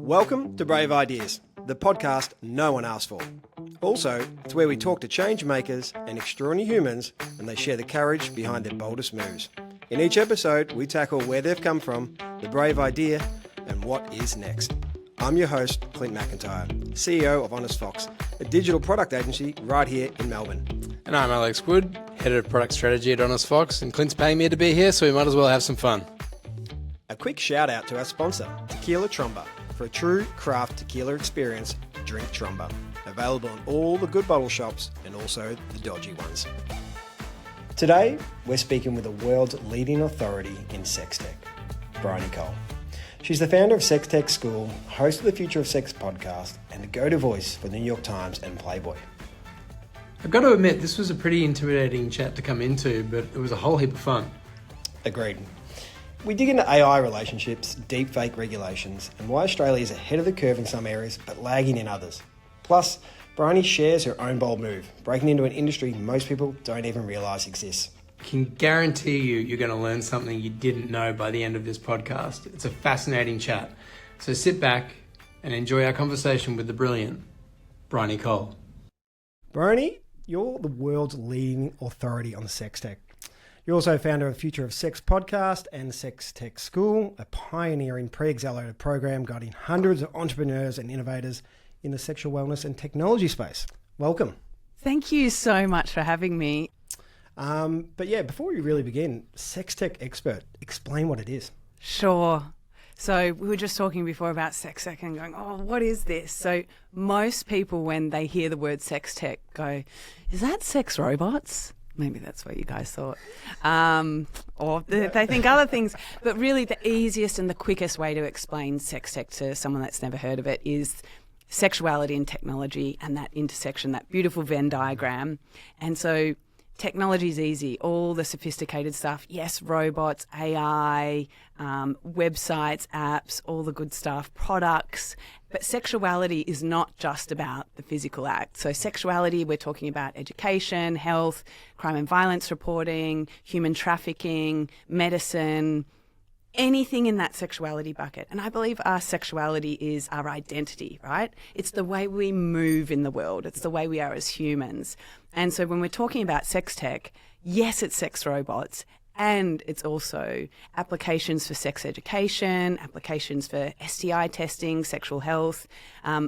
Welcome to Brave Ideas, the podcast no one asked for. Also, it's where we talk to change makers and extraordinary humans and they share the courage behind their boldest moves. In each episode, we tackle where they've come from, the brave idea, and what is next. I'm your host, Clint McIntyre, CEO of Honest Fox, a digital product agency right here in Melbourne. And I'm Alex Wood, Head of Product Strategy at Honest Fox, and Clint's paying me to be here, so we might as well have some fun. A quick shout out to our sponsor, Tequila Tromba. For a true craft tequila experience, drink Tromba. Available in all the good bottle shops and also the dodgy ones. Today, we're speaking with the world's leading authority in Sextech, Bryony. She's the founder of Sextech School, host of the Future of Sex podcast, and the go-to voice for the New York Times and Playboy. I've got to admit, this was a pretty intimidating chat to come into, but it was a whole heap of fun. Agreed. We dig into AI relationships, deepfake regulations, and why Australia is ahead of the curve in some areas but lagging in others. Plus, Bryony shares her own bold move, breaking into an industry most people don't even realise exists. I can guarantee you're going to learn something you didn't know by the end of this podcast. It's a fascinating chat. So sit back and enjoy our conversation with the brilliant Bryony Cole. Bryony, you're the world's leading authority on sex tech. You're also founder of Future of Sex podcast and Sextech School, a pioneering pre-accelerated program guiding hundreds of entrepreneurs and innovators in the sexual wellness and technology space. Welcome. Thank you so much for having me. But yeah, before we really begin, sex tech expert, explain what it is. Sure. So we were just talking before about sex tech and going, oh, what is this? So most people, when they hear the word sex tech, go, is that sex robots? Maybe that's what you guys thought. Or they think other things. But really the easiest and the quickest way to explain sex tech to someone that's never heard of it is sexuality and technology and that intersection, that beautiful Venn diagram. And so technology is easy, all the sophisticated stuff. Yes, robots, AI, websites, apps, all the good stuff, products. But sexuality is not just about the physical act. So sexuality, we're talking about education, health, crime and violence reporting, human trafficking, medicine, anything in that sexuality bucket. And I believe our sexuality is our identity, right? It's the way we move in the world. It's the way we are as humans. And so when we're talking about sex tech, yes, it's sex robots, and it's also applications for sex education, applications for STI testing, sexual health,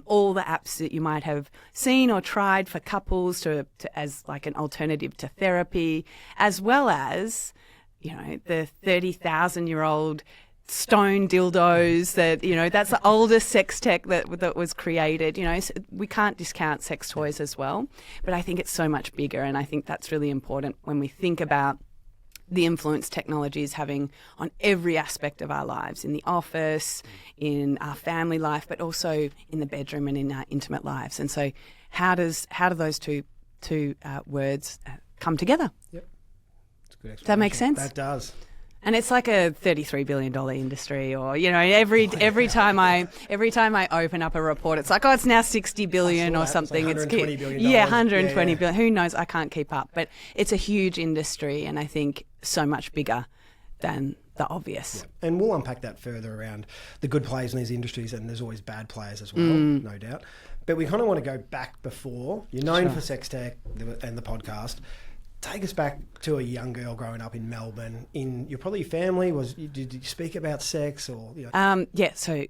all the apps that you might have seen or tried for couples to as like an alternative to therapy, as well as, you know, the 30,000-year-old stone dildos that, you know, that's the oldest sex tech that was created. You know, so we can't discount sex toys as well, but I think it's so much bigger, and I think that's really important when we think about the influence technology is having on every aspect of our lives, in the office, in our family life, but also in the bedroom and in our intimate lives. And so how do those two words come together? Yep. That's a good explanation. Does that make sense? That does. And it's like a $33 billion industry, or, you know, every time I open up a report, it's like, oh, it's now $60 billion or something. It's like $120 billion. Yeah, $120 billion. Who knows? I can't keep up. But it's a huge industry, and I think so much bigger than the obvious. Yeah. And we'll unpack that further around the good players in these industries, and there's always bad players as well, no doubt. But we kind of want to go back before. You're known for sex tech and the podcast. Take us back to a young girl growing up in Melbourne. In your probably family, did you speak about sex or? You know? Yeah. So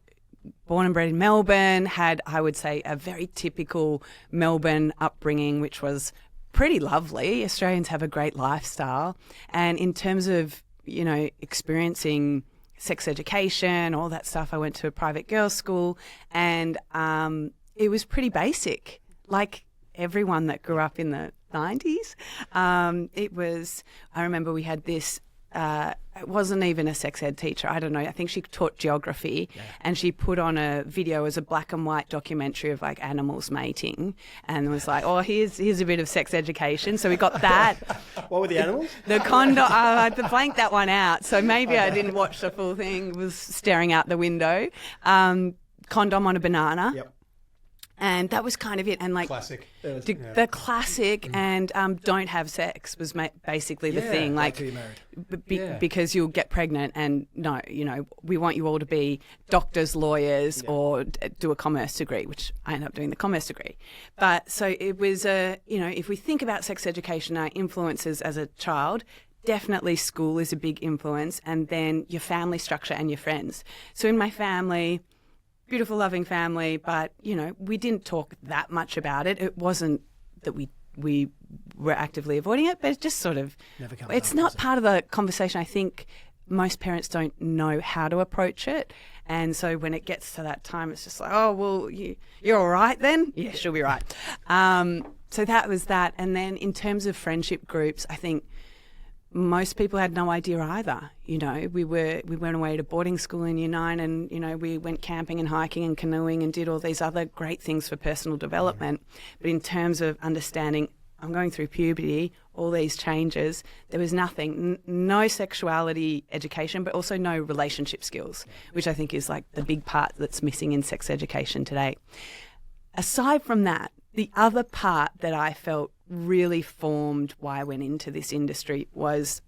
born and bred in Melbourne, had, I would say, a very typical Melbourne upbringing, which was pretty lovely. Australians have a great lifestyle, and in terms of, you know, experiencing sex education, all that stuff, I went to a private girls' school, and it was pretty basic, like everyone that grew up in the 90s. I remember we had this, it wasn't even a sex ed teacher, I don't know, I think she taught geography, and she put on a video as a black and white documentary of like animals mating, and was like, oh, here's a bit of sex education. So we got that. What were the animals? The condom, I had to blank that one out, so maybe I didn't watch the full thing, was staring out the window. Condom on a banana. Yep. And that was kind of it. And like Classic. the classic and don't have sex was basically the thing. Like till you're married. because you'll get pregnant and no, we want you all to be doctors, lawyers or do a commerce degree, which I ended up doing the commerce degree. But so it was, if we think about sex education, our influences as a child, definitely school is a big influence, and then your family structure and your friends. So in my family, beautiful, loving family, but, we didn't talk that much about it. It wasn't that we were actively avoiding it, but it just sort of, it's not part of the conversation. I think most parents don't know how to approach it. And so when it gets to that time, it's just like, oh, well, you're all right then? Yeah, she'll be right. So that was that. And then in terms of friendship groups, I think most people had no idea either. We went away to boarding school in Year 9 and, we went camping and hiking and canoeing and did all these other great things for personal development. But in terms of understanding, I'm going through puberty, all these changes, there was nothing, no sexuality education, but also no relationship skills, which I think is like the big part that's missing in sex education today. Aside from that, the other part that I felt really formed why I went into this industry was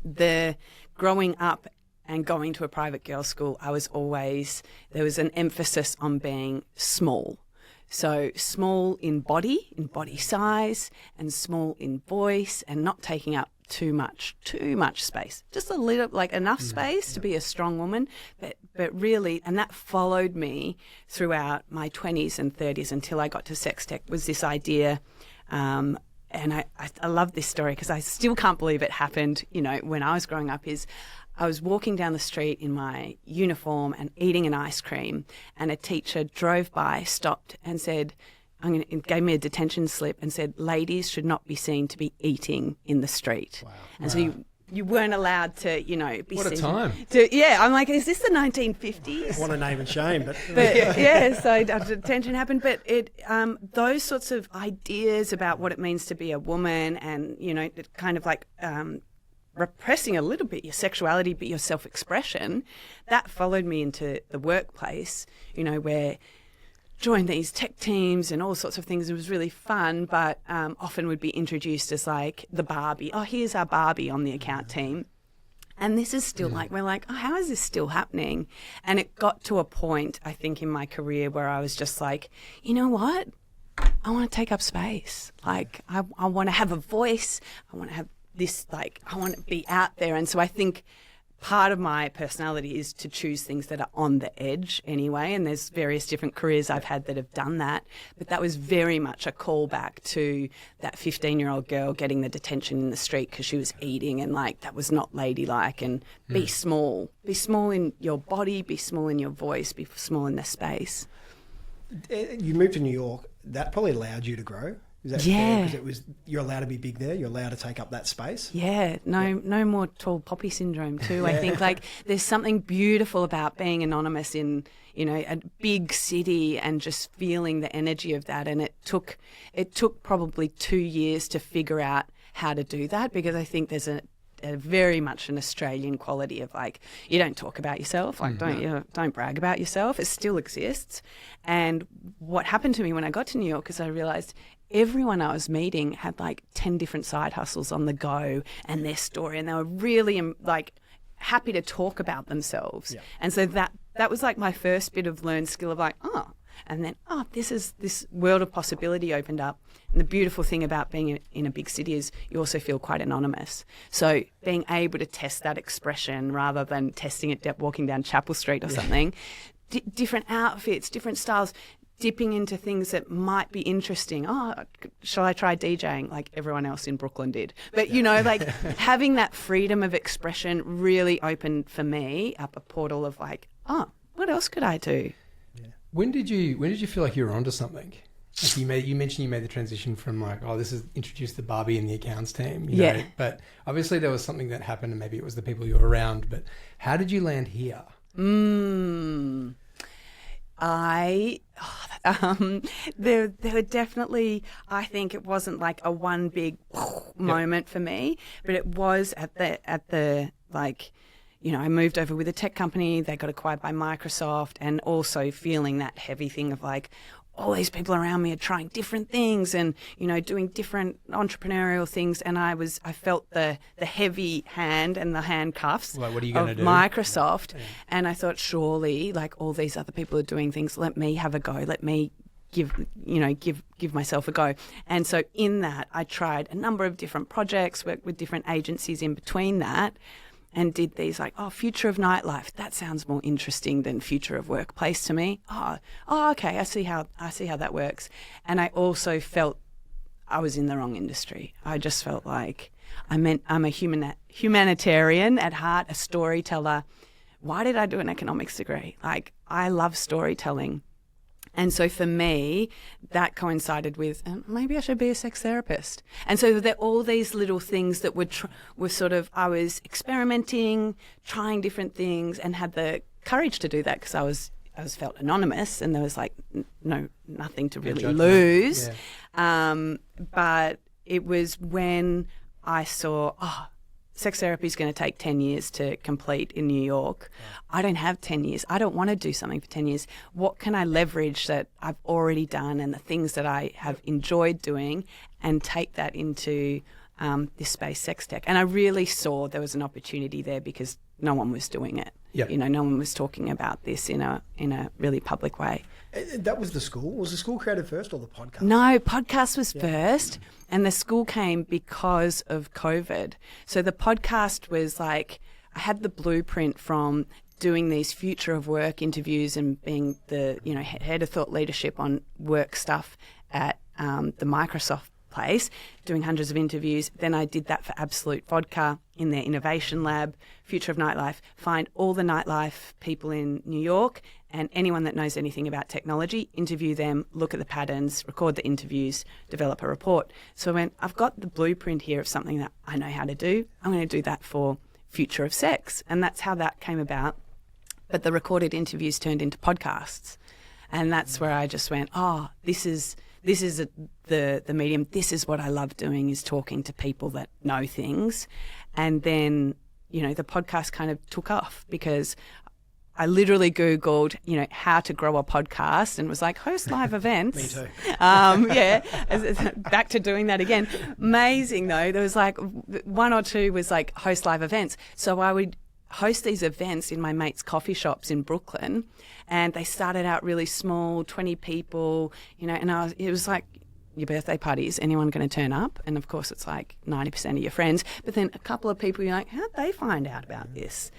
the growing up and going to a private girls' school. There was an emphasis on being small. So small in body size, and small in voice, and not taking up too much space. Just a little, like enough space to be a strong woman, but really, and that followed me throughout my 20s and 30s until I got to Sextech, was this idea. And I love this story because I still can't believe it happened, when I was growing up, is I was walking down the street in my uniform and eating an ice cream, and a teacher drove by, stopped and said, gave me a detention slip and said, ladies should not be seen to be eating in the street. Wow. And so you weren't allowed to, be what seen. A time. I'm like, is this the 1950s? Want to name and shame, but so detention happened. But those sorts of ideas about what it means to be a woman, and kind of like repressing a little bit your sexuality, but your self-expression, that followed me into the workplace. Where joined these tech teams and all sorts of things. It was really fun, but often would be introduced as like the Barbie. Oh, here's our Barbie on the account team. And this is still we're like, oh, how is this still happening? And it got to a point, I think, in my career where I was just like, you know what? I want to take up space. Like, I want to have a voice. I want to have this, like, I want to be out there. And so I think part of my personality is to choose things that are on the edge anyway, and there's various different careers I've had that have done that, but that was very much a callback to that 15-year-old girl getting the detention in the street because she was eating, and like that was not ladylike. And be small in your body, be small in your voice, be small in the space. You moved to New York, that probably allowed you to grow. Is that fair? Because you're allowed to be big there. You're allowed to take up that space. Yeah, no more tall poppy syndrome too. I think like there's something beautiful about being anonymous in a big city and just feeling the energy of that. And it took probably 2 years to figure out how to do that, because I think there's a very much an Australian quality of like, you don't talk about yourself, like don't brag about yourself. It still exists. And what happened to me when I got to New York is I realised everyone I was meeting had like 10 different side hustles on the go and their story, and they were really like happy to talk about themselves. Yeah. And so that was like my first bit of learned skill of like, and then, this world of possibility opened up. And the beautiful thing about being in a big city is you also feel quite anonymous. So being able to test that expression rather than testing it walking down Chapel Street or something, different outfits, different styles, dipping into things that might be interesting. Oh, shall I try DJing like everyone else in Brooklyn did? But, like having that freedom of expression really opened for me up a portal of like, what else could I do? When did you feel like you were onto something? Like you mentioned you made the transition from like, this is introduced the Barbie in the accounts team. You know? But obviously there was something that happened, and maybe it was the people you were around. But how did you land here? There were definitely, I think it wasn't like a one big moment for me, but it was at the like, I moved over with a tech company, they got acquired by Microsoft, and also feeling that heavy thing of like, all these people around me are trying different things and, doing different entrepreneurial things. And I felt the heavy hand and the handcuffs what are you gonna do? Microsoft. Yeah. And I thought, surely, like, all these other people are doing things, let me have a go. Let me give myself a go. And so in that, I tried a number of different projects, worked with different agencies in between that, and did these future of nightlife. That sounds more interesting than future of workplace to me. Okay, I see how that works. And I also felt I was in the wrong industry. I just felt like I'm a humanitarian at heart, a storyteller. Why did I do an economics degree? Like, I love storytelling. And so for me, that coincided with maybe I should be a sex therapist. And so there are all these little things that I was experimenting, trying different things, and had the courage to do that because I was felt anonymous and there was nothing to really lose. Yeah. But it was when I saw, sex therapy is going to take 10 years to complete in New York. I don't have 10 years. I don't want to do something for 10 years. What can I leverage that I've already done and the things that I have enjoyed doing and take that into this space, sex tech? And I really saw there was an opportunity there because no one was doing it. Yep. No one was talking about this in a really public way. That was the school? Was the school created first or the podcast? No, podcast was first, and the school came because of COVID. So the podcast was like, I had the blueprint from doing these future of work interviews and being the head of thought leadership on work stuff at the Microsoft place, doing hundreds of interviews. Then I did that for Absolute Vodka in their innovation lab, Future of Nightlife, find all the nightlife people in New York and anyone that knows anything about technology, interview them, look at the patterns, record the interviews, develop a report. So I went, I've got the blueprint here of something that I know how to do. I'm going to do that for Future of Sex. And that's how that came about. But the recorded interviews turned into podcasts. And that's where I just went, this is the medium. This is what I love doing, is talking to people that know things. And then, the podcast kind of took off because I literally Googled, how to grow a podcast and was like, host live events. Me too. Back to doing that again. Amazing though. There was like one or two was like host live events. So I would host these events in my mates' coffee shops in Brooklyn, and they started out really small, 20 people, and it was like your birthday party. Is anyone going to turn up? And of course it's like 90% of your friends, but then a couple of people you're like, how'd they find out about this?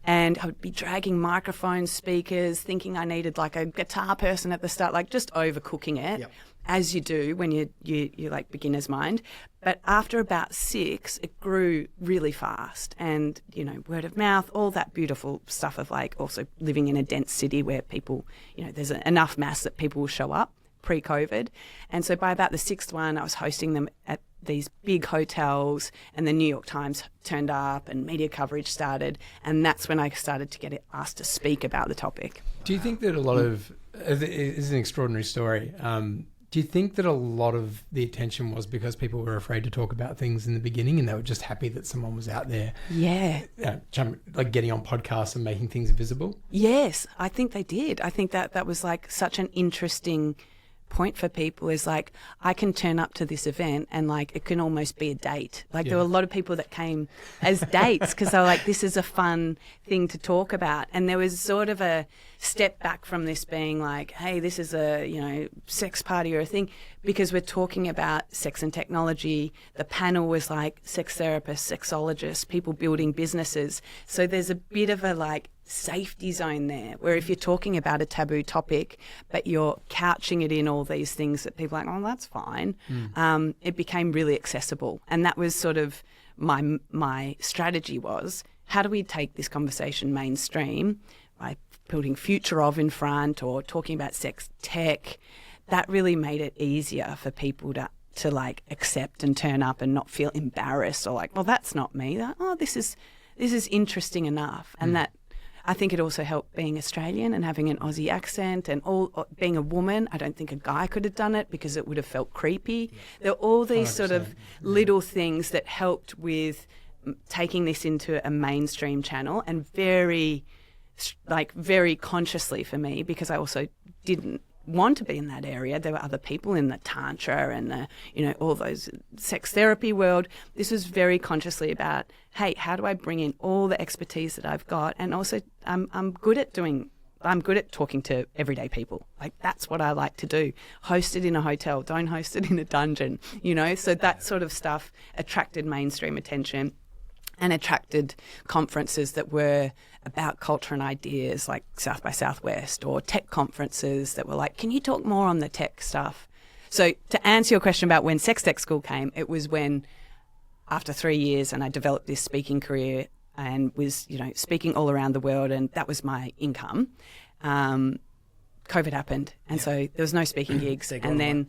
And I would be dragging microphones, speakers, thinking I needed like a guitar person at the start, like just overcooking it. Yep. As you do when you're like beginner's mind. But after about 6, it grew really fast. And, word of mouth, all that beautiful stuff of like also living in a dense city where people, there's enough mass that people will show up pre-COVID. And so by about the 6th one, I was hosting them at these big hotels, and the New York Times turned up and media coverage started. And that's when I started to get asked to speak about the topic. Do you think that a lot of, it's an extraordinary story, do you think that a lot of the attention was because people were afraid to talk about things in the beginning and they were just happy that someone was out there? Yeah. Like getting on podcasts and making things visible? Yes, I think they did. I think that was like such an interesting point for people, is like, I can turn up to this event and like it can almost be a date. Like there were a lot of people that came as dates because they were like, this is a fun thing to talk about. And there was sort of a step back from this being like, hey, this is a sex party or a thing, because we're talking about sex and technology. The panel was like sex therapists, sexologists, people building businesses. So there's a bit of a like safety zone there, where if you're talking about a taboo topic but you're couching it in all these things that people are like, oh, that's fine, it became really accessible. And that was sort of my strategy, was how do we take this conversation mainstream by putting future of in front or talking about sex tech. That really made it easier for people to like accept and turn up and not feel embarrassed or like, well, that's not me. This is interesting enough. And that, I think it also helped being Australian and having an Aussie accent, and being a woman. I don't think a guy could have done it because it would have felt creepy. Yeah. There are all these 100%. Sort of little things that helped with taking this into a mainstream channel, and very consciously for me, because I also didn't want to be in that area. There were other people in the tantra and the, all those sex therapy world. This was very consciously about, hey, how do I bring in all the expertise that I've got? And also I'm good at talking to everyday people. Like, that's what I like to do. Host it in a hotel, don't host it in a dungeon, So that sort of stuff attracted mainstream attention and attracted conferences that were about culture and ideas, like South by Southwest, or tech conferences that were like, can you talk more on the tech stuff? So to answer your question about when Sextech School came, it was when, after 3 years, and I developed this speaking career and was, speaking all around the world, and that was my income. COVID happened, and so there was no speaking gigs. And then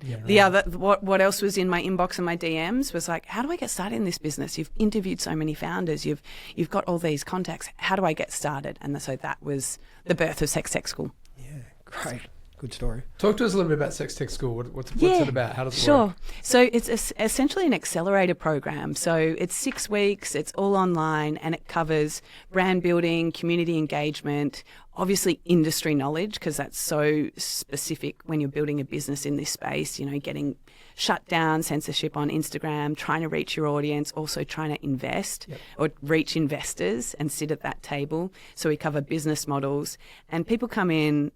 what else was in my inbox and my DMs was like, how do I get started in this business? You've interviewed so many founders, you've got all these contacts. How do I get started? And so that was the birth of Sextech School. Yeah, great. Good story. Talk to us a little bit about Sextech School. What's it about? How does it work? Sure. So it's essentially an accelerator program. So it's 6 weeks, it's all online, and it covers brand building, community engagement, obviously industry knowledge, because that's so specific when you're building a business in this space, getting shut down, censorship on Instagram, trying to reach your audience, also trying to invest or reach investors and sit at that table. So we cover business models, and people come in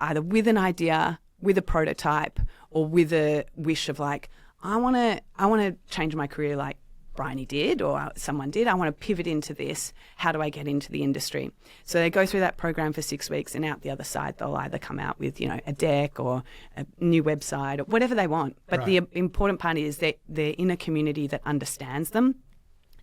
either with an idea, with a prototype, or with a wish of like, I want to change my career like Bryony did or someone did. I want to pivot into this. How do I get into the industry? So they go through that program for 6 weeks, and out the other side, they'll either come out with, a deck or a new website or whatever they want. But the important part is that they're in a community that understands them.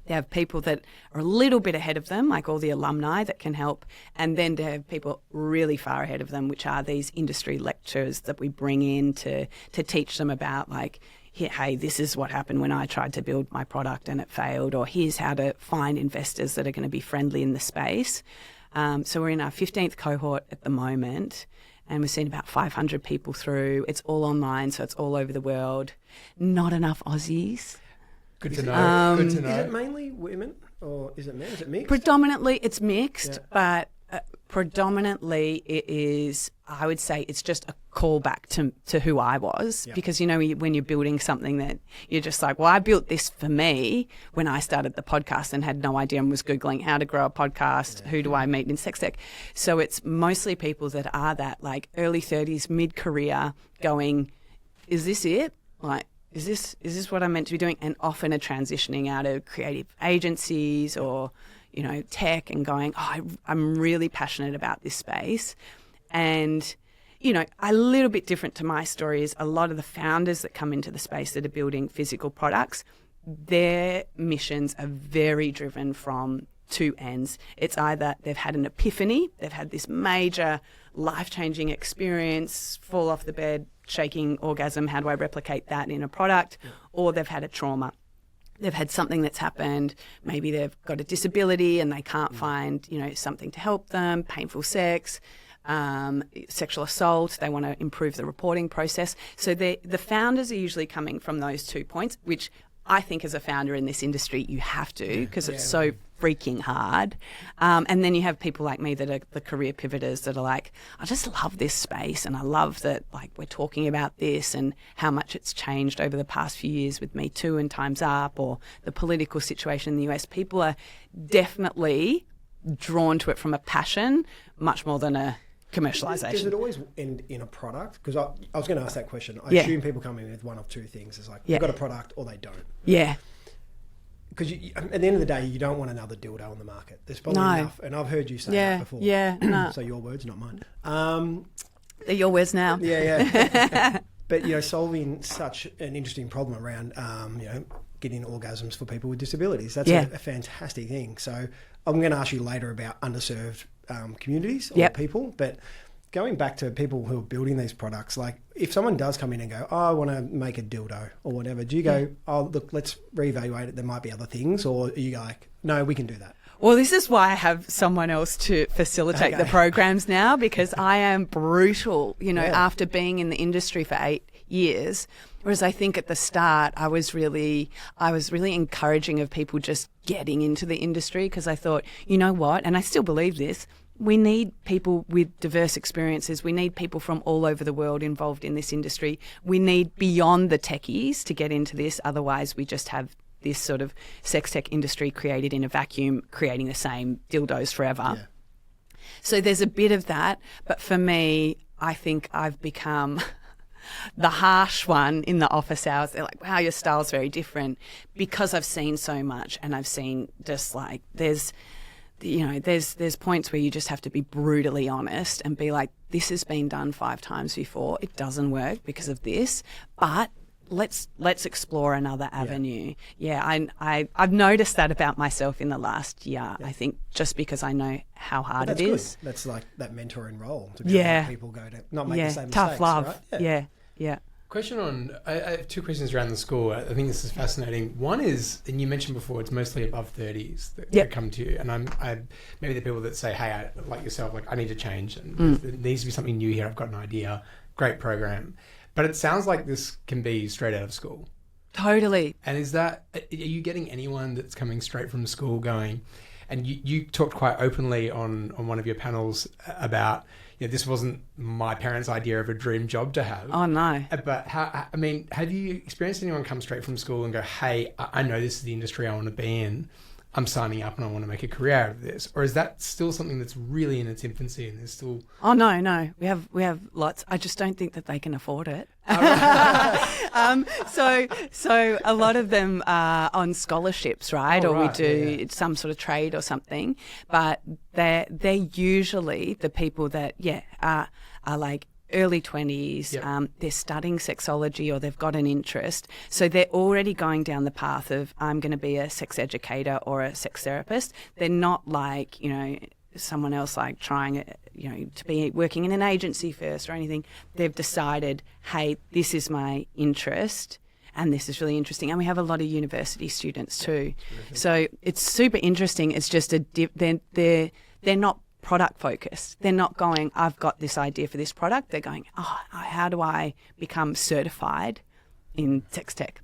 They have people that are a little bit ahead of them, like all the alumni that can help. And then they have people really far ahead of them, which are these industry lecturers that we bring in to teach them about, like, hey, this is what happened when I tried to build my product and it failed, or here's how to find investors that are going to be friendly in the space. So we're in our 15th cohort at the moment, and we've seen about 500 people through. It's all online, so it's all over the world. Not enough Aussies. Good to know. Is it mainly women or is it men? Is it mixed? Predominantly it's mixed, but predominantly it is, I would say it's just a callback to who I was, because, when you're building something that you're just like, well, I built this for me when I started the podcast and had no idea and was Googling how to grow a podcast, who do I meet in Sextech? So it's mostly people that are that like early 30s, mid-career going, is this it? Like, is this what I'm meant to be doing? And often are transitioning out of creative agencies or, tech and going, I'm really passionate about this space. And, a little bit different to my story is a lot of the founders that come into the space that are building physical products, their missions are very driven from two ends. It's either they've had an epiphany, they've had this major life-changing experience, fall off the bed, shaking orgasm, how do I replicate that in a product? Or they've had a trauma. They've had something that's happened. Maybe they've got a disability and they can't find, something to help them, painful sex, sexual assault. They want to improve the reporting process. So the founders are usually coming from those 2 points, which I think as a founder in this industry, you have to, because it's so freaking hard. And then you have people like me that are the career pivoters that are like, I just love this space and I love that, like, we're talking about this and how much it's changed over the past few years with Me Too and Time's Up, or the political situation in the US. People are definitely drawn to it from a passion much more than a commercialisation. Does it always end in a product? Because I was going to ask that question. I assume people come in with one of two things. It's like, they've got a product or they don't. Yeah. Because at the end of the day, you don't want another dildo on the market. There's probably enough. And I've heard you say that before. Yeah, no. So your words, not mine. They're your words now. Yeah. But, solving such an interesting problem around, getting orgasms for people with disabilities. That's a fantastic thing. So I'm going to ask you later about underserved communities or people, but going back to people who are building these products, like if someone does come in and go, I want to make a dildo or whatever, do you go, look, let's reevaluate it, there might be other things, or are you like, no, we can do that? Well, this is why I have someone else to facilitate the programs now, because I am brutal, after being in the industry for 8 years. Whereas I think at the start I was really encouraging of people just getting into the industry, because I thought, you know what, and I still believe this, we need people with diverse experiences. We need people from all over the world involved in this industry. We need beyond the techies to get into this. Otherwise, we just have this sort of sex tech industry created in a vacuum, creating the same dildos forever. Yeah. So there's a bit of that. But for me, I think I've become the harsh one in the office hours. They're like, wow, your style's very different, because I've seen so much, and I've seen just like there's points where you just have to be brutally honest and be like, this has been done 5 times before. It doesn't work because of this, but let's explore another avenue. I've noticed that about myself in the last year. I think just because I know how hard it is. Good. That's like that mentoring role to be able to let people go to not make the same tough mistakes. love. Right? Yeah. Question on, I have 2 questions around the school. I think this is fascinating. One is, and you mentioned before, it's mostly above 30s that come to you. And I maybe the people that say, hey, like yourself, like I need to change. And there needs to be something new here. I've got an idea. Great program. But it sounds like this can be straight out of school. Totally. And are you getting anyone that's coming straight from school going, and you talked quite openly on one of your panels about, this wasn't my parents' idea of a dream job to have. Oh, no. But have you experienced anyone come straight from school and go, hey, I know this is the industry I want to be in. I'm signing up and I want to make a career out of this? Or is that still something that's really in its infancy and there's still... Oh, no. We have lots. I just don't think that they can afford it. So a lot of them are on scholarships, right? We do some sort of trade or something. But they're usually the people that, are like early 20s, they're studying sexology or they've got an interest. So they're already going down the path of, I'm going to be a sex educator or a sex therapist. They're not like, someone else like trying, to be working in an agency first or anything. They've decided, hey, this is my interest and this is really interesting. And we have a lot of university students too. So it's super interesting. It's just they're not product focused. They're not going, I've got this idea for this product. They're going, how do I become certified in sex tech?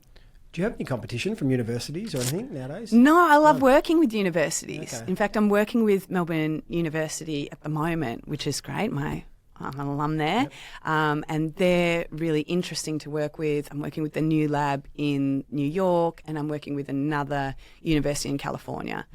Do you have any competition from universities or anything nowadays? No, I love working with universities. Okay. In fact, I'm working with Melbourne University at the moment, which is great. I'm an alum there, and they're really interesting to work with. I'm working with the new lab in New York, and I'm working with another university in California,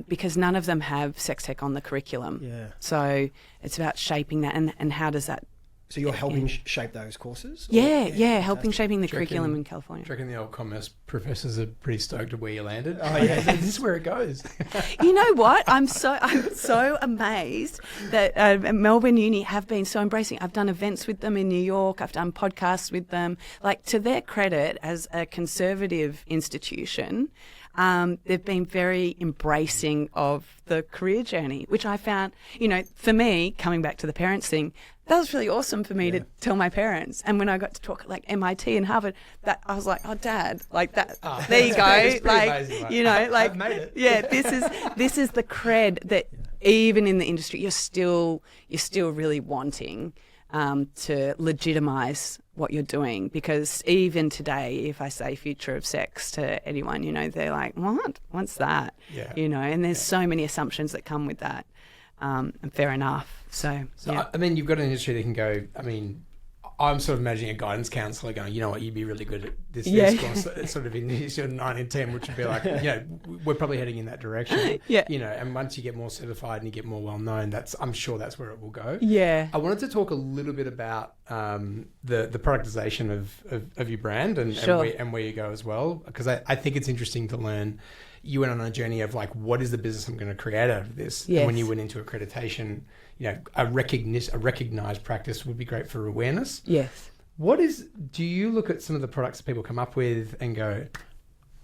because none of them have sex tech on the curriculum. Yeah. So it's about shaping that, and how does that... So you're helping shape those courses? Helping shaping the curriculum in California. Do you reckon the old commerce professors are pretty stoked at where you landed? Oh yeah, this is where it goes. You know what? I'm so amazed that Melbourne Uni have been so embracing. I've done events with them in New York. I've done podcasts with them. Like, to their credit, as a conservative institution, they've been very embracing of the career journey, which I found, for me, coming back to the parents thing, that was really awesome for me to tell my parents. And when I got to talk at like MIT and Harvard, that I was like, oh, Dad, like that. There you go. Like, amazing, I've made it. Yeah, this is the cred that even in the industry, you're still really wanting to legitimize what you're doing, because even today, if I say future of sex to anyone, they're like, what? What's that? Yeah. And there's so many assumptions that come with that. And fair enough. So yeah. I mean, you've got an industry that can go, I'm sort of imagining a guidance counsellor going, you know what, you'd be really good at this course, sort of in sort of 9 and 10, which would be like, we're probably heading in that direction. Yeah. And once you get more certified and you get more well known, I'm sure that's where it will go. Yeah. I wanted to talk a little bit about the productization of your brand and where you go as well, because I think it's interesting to learn. You went on a journey of like, what is the business I'm going to create out of this? Yes. And when you went into accreditation, a recognized practice would be great for awareness. Yes. Do you look at some of the products that people come up with and go,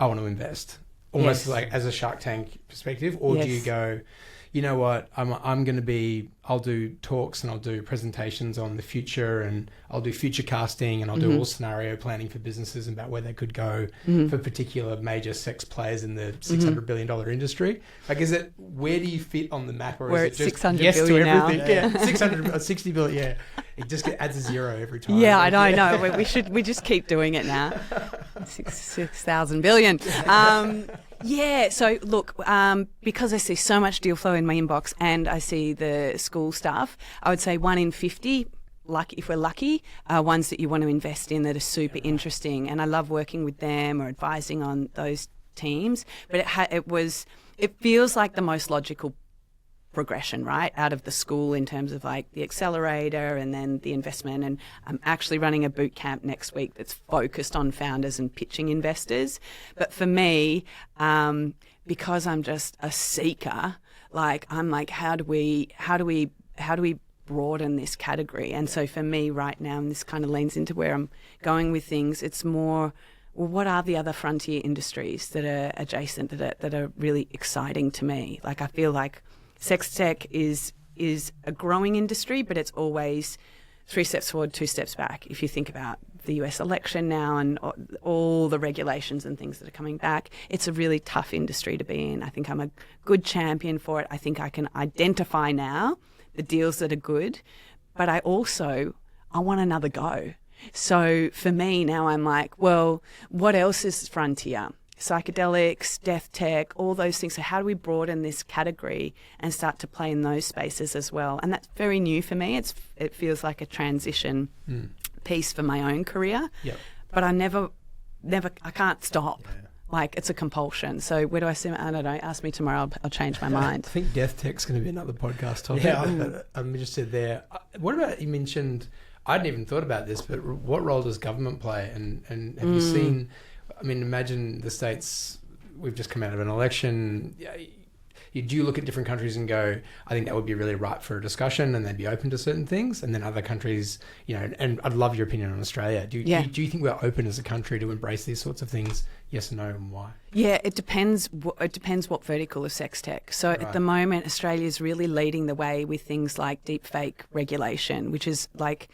I want to invest, almost like as a Shark Tank perspective? Or do you go, you know what, I'll do talks and I'll do presentations on the future and I'll do future casting and I'll do all scenario planning for businesses about where they could go for particular major sex players in the $600 billion industry? Like, where do you fit on the map, or We're is it just $600 yes to billion everything? now. Yeah, 600, 60 billion, yeah. It just adds a zero every time. Yeah, I know. We just keep doing it now. 6,000 billion. Yeah, so look, because I see so much deal flow in my inbox and I see the school stuff, I would say 1 in 50, if we're lucky, are ones that you want to invest in that are super interesting. And I love working with them or advising on those teams. But it feels like the most logical progression, right, out of the school in terms of like the accelerator and then the investment. And I'm actually running a boot camp next week that's focused on founders and pitching investors. But for me, because I'm just a seeker, like I'm like, how do we broaden this category? And so for me right now, and this kind of leans into where I'm going with things, it's more, well, what are the other frontier industries that are adjacent, that are really exciting to me? Like I feel like sex tech is a growing industry, but it's always 3 steps forward, 2 steps back. If you think about the US election now and all the regulations and things that are coming back, it's a really tough industry to be in. I think I'm a good champion for it. I think I can identify now the deals that are good, but I want another go. So for me now, I'm like, well, what else is frontier? Psychedelics, death tech, all those things. So how do we broaden this category and start to play in those spaces as well? And that's very new for me. It feels like a transition piece for my own career. Yep. But I I can't stop. Yeah. Like it's a compulsion. So where do I see? I don't know. Ask me tomorrow. I'll change my mind. I think death tech's going to be another podcast topic. Yeah. I'm interested there. What about, you mentioned, I hadn't even thought about this, but what role does government play? And have you seen, I mean, imagine the States, we've just come out of an election. Do you look at different countries and go, I think that would be really ripe for a discussion and they'd be open to certain things? And then other countries, and I'd love your opinion on Australia. Do you think we're open as a country to embrace these sorts of things? Yes or no, and why? Yeah, it depends. It depends what vertical of sex tech. So at the moment, Australia is really leading the way with things like deepfake regulation, which is like,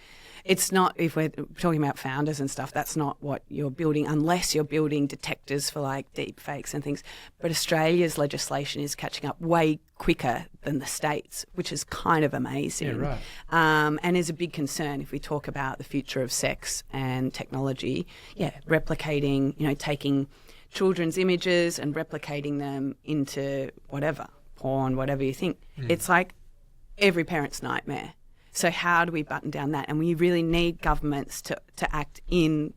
it's not, if we're talking about founders and stuff, that's not what you're building unless you're building detectors for like deep fakes and things. But Australia's legislation is catching up way quicker than the States, which is kind of amazing. Yeah, right. And is a big concern if we talk about the future of sex and technology. Yeah, replicating, taking children's images and replicating them into whatever, porn, whatever you think. It's like every parent's nightmare. So how do we button down that? And we really need governments to act in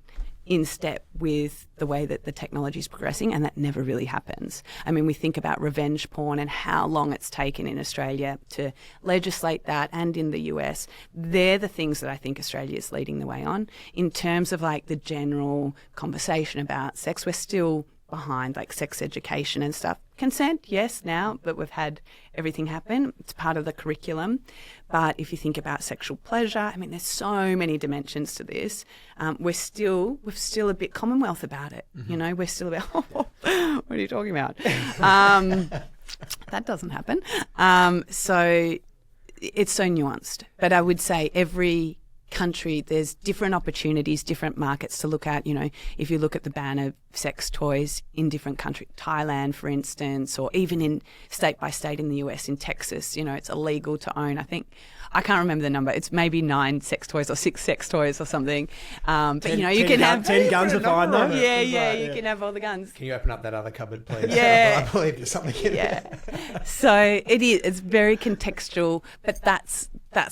step with the way that the technology is progressing, and that never really happens. I mean, we think about revenge porn and how long it's taken in Australia to legislate that, and in the US. They're the things that I think Australia is leading the way on. In terms of like the general conversation about sex, we're still behind, like sex education and stuff. Consent, yes, now, but we've had everything happen. It's part of the curriculum. But if you think about sexual pleasure, I mean, there's so many dimensions to this. We're still a bit Commonwealth about it. Mm-hmm. We're still about, what are you talking about? That doesn't happen. So it's so nuanced. But I would say every country, there's different opportunities, different markets to look at. If you look at the ban of sex toys in different countries, Thailand, for instance, or even in state by state in the US, in Texas, it's illegal to own, I can't remember the number. It's maybe 9 sex toys or 6 sex toys or something. But you can have 10 guns are fine though. Yeah, you can have all the guns. Can you open up that other cupboard, please? Yeah. I believe there's something in there. So it's very contextual, but that's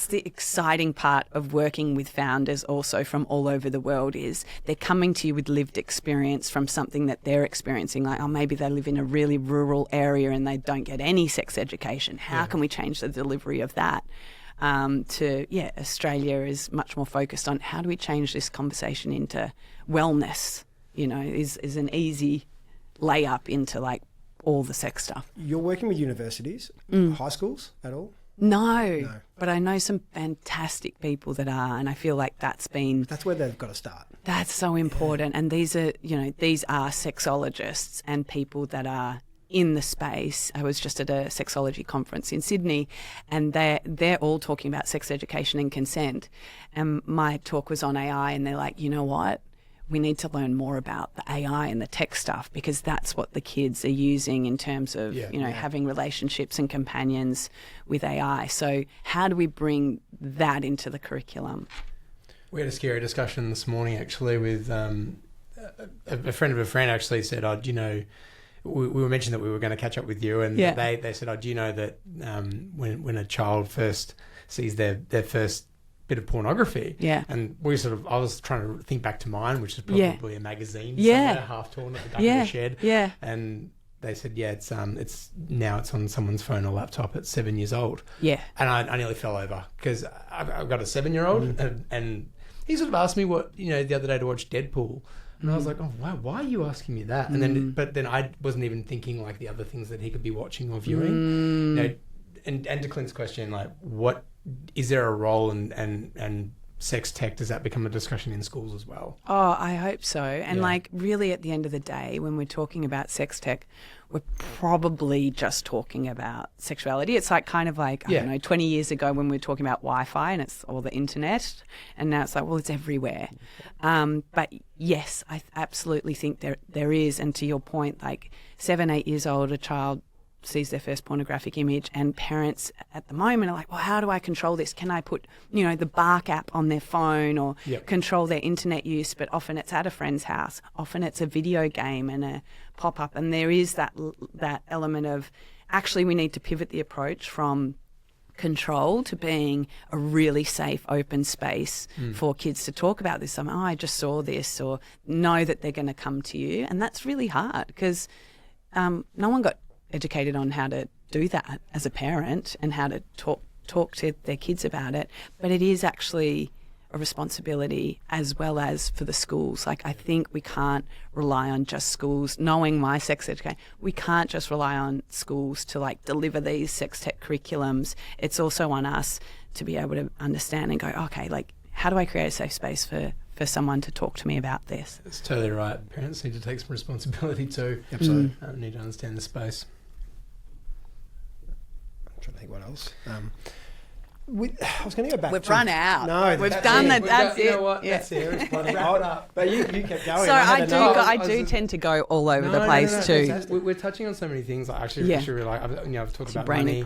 the exciting part of working with founders also from all over the world, is they're coming to you with lived experience from something that they're experiencing. Like, maybe they live in a really rural area and they don't get any sex education. How can we change the delivery of that? Australia is much more focused on how do we change this conversation into wellness, is an easy layup into like all the sex stuff. You're working with universities, high schools at all? No, but I know some fantastic people that are, and I feel like that's where they've got to start. That's so important. And these are sexologists and people that are in the space. I was just at a sexology conference in Sydney, and they're all talking about sex education and consent. And my talk was on AI, and they're like, you know what? We need to learn more about the AI and the tech stuff, because that's what the kids are using in terms of, having relationships and companions with AI. So how do we bring that into the curriculum? We had a scary discussion this morning, actually, with a friend of a friend actually said, we were mentioned that we were going to catch up with you, and they said, "Oh, do you know that when a child first sees their first bit of pornography?" Yeah. And I was trying to think back to mine, which is probably a magazine somewhere, half torn at the back of the shed. Yeah. And they said, it's on someone's phone or laptop at 7 years old. Yeah. And I nearly fell over because I've got a 7-year-old, and he sort of asked me the other day to watch Deadpool. And I was like, oh, wow, why are you asking me that? And then I wasn't even thinking like the other things that he could be watching or viewing. And to Clint's question, like, what is there a role and sex tech, does that become a discussion in schools as well? Oh, I hope so. And like, really, at the end of the day, when we're talking about sex tech, we're probably just talking about sexuality. It's like kind of like, I don't know, 20 years ago when we were talking about Wi-Fi and it's all the internet, and now it's like, well, it's everywhere. But yes, I absolutely think there is. And to your point, like 7, 8 years old, a child sees their first pornographic image, and parents at the moment are like, well, how do I control this? Can I put, the Bark app on their phone or control their internet use? But often it's at a friend's house. Often it's a video game and a pop-up. And there is that element of, actually, we need to pivot the approach from control to being a really safe, open space for kids to talk about this. I just saw this, or know that they're going to come to you. And that's really hard because no one got educated on how to do that as a parent and how to talk to their kids about it. But it is actually a responsibility as well as for the schools. Like, I think we can't rely on just schools. Knowing my sex education, we can't just rely on schools to like deliver these sex tech curriculums. It's also on us to be able to understand and go, okay, like, how do I create a safe space for someone to talk to me about this? That's totally right. Parents need to take some responsibility too. Absolutely. Need to understand the space. I'm trying to think what else. I was going to go back. We've run out. No, we've done that. That's it. You know what? That's it. It's bloody wrap it up. But you kept going. So I do tend to go all over the place too. We're touching on so many things. I actually really like. I've talked about money.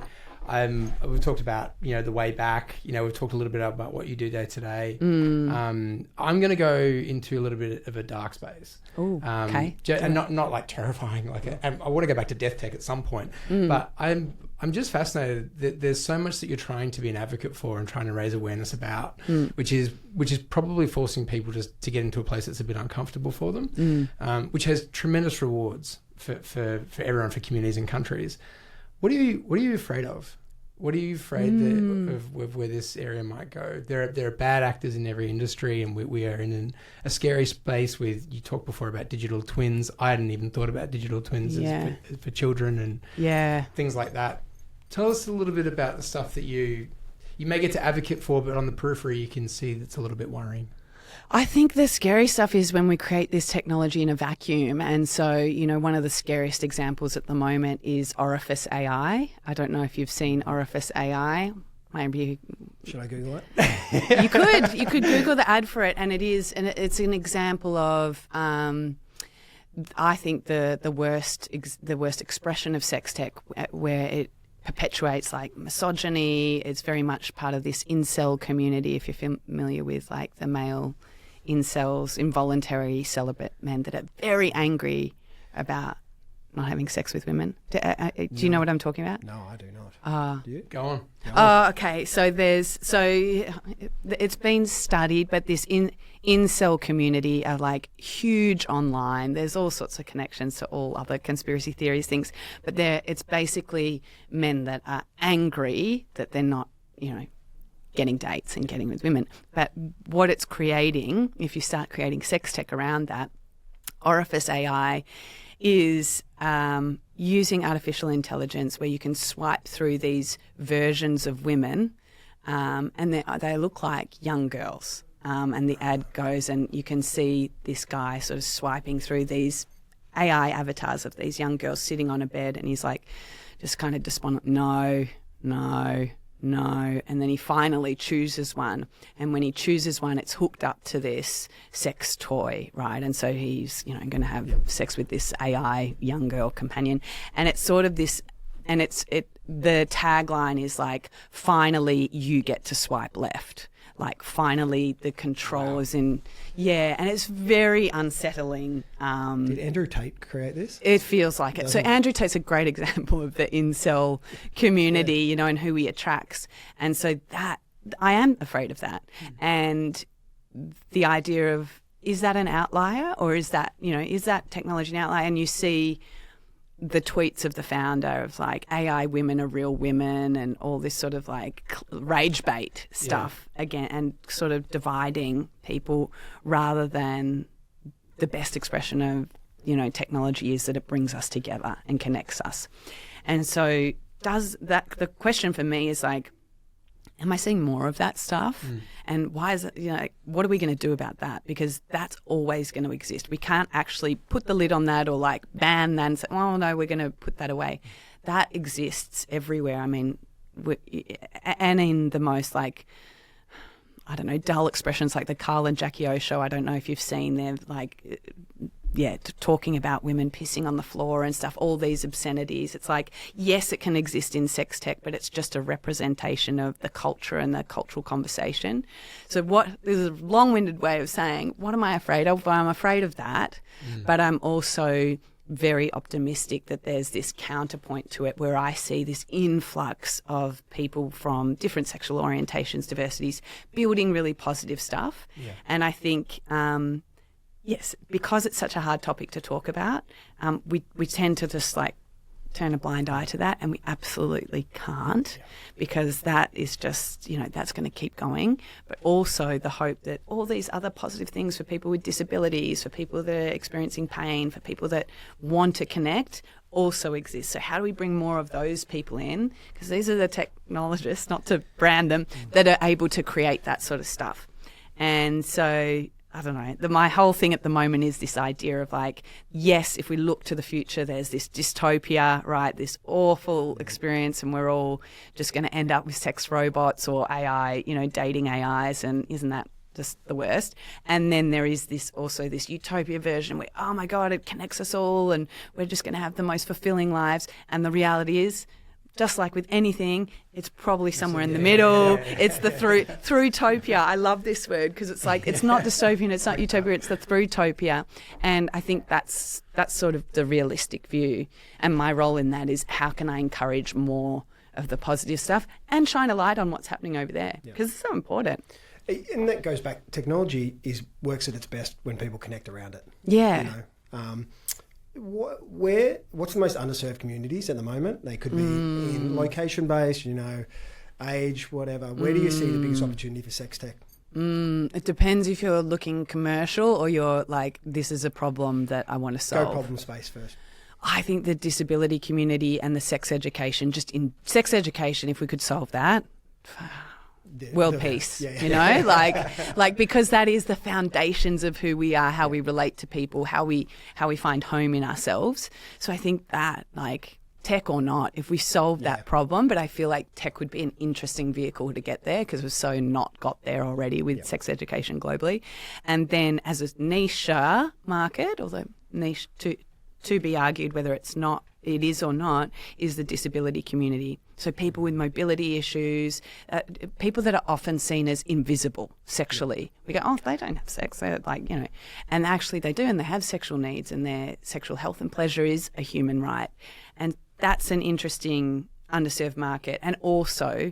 We've talked about the way back. We've talked a little bit about what you do day to day. I'm going to go into a little bit of a dark space. Oh, okay. And not like terrifying. I want to go back to death tech at some point. But I'm just fascinated that there's so much that you're trying to be an advocate for and trying to raise awareness about, which is probably forcing people just to get into a place that's a bit uncomfortable for them, which has tremendous rewards for everyone, for communities and countries. What are you afraid of? What are you afraid of where this area might go? There are bad actors in every industry, and we are in a scary space with, you talked before about digital twins. I hadn't even thought about digital twins for children and things like that. Tell us a little bit about the stuff that you may get to advocate for, but on the periphery you can see that's a little bit worrying. I think the scary stuff is when we create this technology in a vacuum. And so, one of the scariest examples at the moment is Orifice AI. I don't know if you've seen Orifice AI. Maybe should I Google it? You could Google the ad for it, and it's an example of I think the worst expression of sex tech, where it perpetuates like misogyny. It's very much part of this incel community, if you're familiar with like the male incels, involuntary celibate men that are very angry about not having sex with women. Do you know what I'm talking about? No, I do not. Do you? Go on. Oh, okay. So it's been studied, but this incel community are like huge online. There's all sorts of connections to all other conspiracy theories things, but it's basically men that are angry that they're not, getting dates and getting with women. But what it's creating, if you start creating sex tech around that, Orifice AI is using artificial intelligence where you can swipe through these versions of women and they look like young girls. And the ad goes and you can see this guy sort of swiping through these AI avatars of these young girls sitting on a bed, and he's like just kind of despondent, no. And then he finally chooses one. And when he chooses one, it's hooked up to this sex toy, right? And so he's, going to have sex with this AI young girl companion. And it's sort of this, and the tagline is like, finally you get to swipe left. like finally the control is in, and it's very unsettling. Did Andrew Tate create this? It feels like it. So Andrew Tate's a great example of the incel community, you know, and who he attracts. And so that, I am afraid of that. And the idea of, is that an outlier, or is that, you know, is that technology an outlier? And you see the tweets of the founder of like AI women are real women and all this sort of like rage bait stuff again, and sort of dividing people rather than the best expression of, you know, technology is that it brings us together and connects us. And so the question for me is like, am I seeing more of that stuff? And why is it, you know, what are we going to do about that? Because that's always going to exist. We can't actually put the lid on that or like ban that and say, oh no, we're going to put that away. That exists everywhere. I mean, and in the most like, I don't know, dull expressions like the Carl and Jackie O show. I don't know if you've seen them, like, talking about women pissing on the floor and stuff, all these obscenities. It's like, yes, it can exist in sex tech, but it's just a representation of the culture and the cultural conversation. So this is a long-winded way of saying, what am I afraid of? Well, I'm afraid of that, but I'm also very optimistic that there's this counterpoint to it where I see this influx of people from different sexual orientations, diversities, building really positive stuff. And I think... yes, because it's such a hard topic to talk about, we tend to just like turn a blind eye to that, and we absolutely can't, because that is just, you know, that's going to keep going. But also the hope that all these other positive things for people with disabilities, for people that are experiencing pain, for people that want to connect also exist. So how do we bring more of those people in? Because these are the technologists, not to brand them, that are able to create that sort of stuff. And so... I don't know. My whole thing at the moment is this idea of like, yes, if we look to the future, there's this dystopia, right? This awful experience, and we're all just going to end up with sex robots or AI, you know, dating AIs, and isn't that just the worst? And then there is this utopia version where, oh my God, it connects us all and we're just going to have the most fulfilling lives. And the reality is, just like with anything, it's probably somewhere in the middle. It's the through-topia. I love this word because it's like, it's not dystopian, it's not utopia, it's the through-topia. And I think that's sort of the realistic view. And my role in that is, how can I encourage more of the positive stuff and shine a light on what's happening over there? Because it's so important. And that goes back, technology works at its best when people connect around it. Yeah. You know? What's the most underserved communities at the moment? They could be in location-based, you know, age, whatever. Where do you see the biggest opportunity for sex tech? It depends if you're looking commercial or you're like, this is a problem that I want to solve. Go problem space first. I think the disability community and the sex education, just in sex education, if we could solve that... world peace, you know, like because that is the foundations of who we are, how we relate to people, how we find home in ourselves. So I think that, like, tech or not, if we solve that problem, but I feel like tech would be an interesting vehicle to get there because we've so not got there already with sex education globally. And then as a niche market, although niche to be argued whether it is or not, is the disability community. So people with mobility issues, people that are often seen as invisible sexually. We go, oh, they don't have sex. They're like, you know, and actually they do, and they have sexual needs, and their sexual health and pleasure is a human right. And that's an interesting underserved market, and also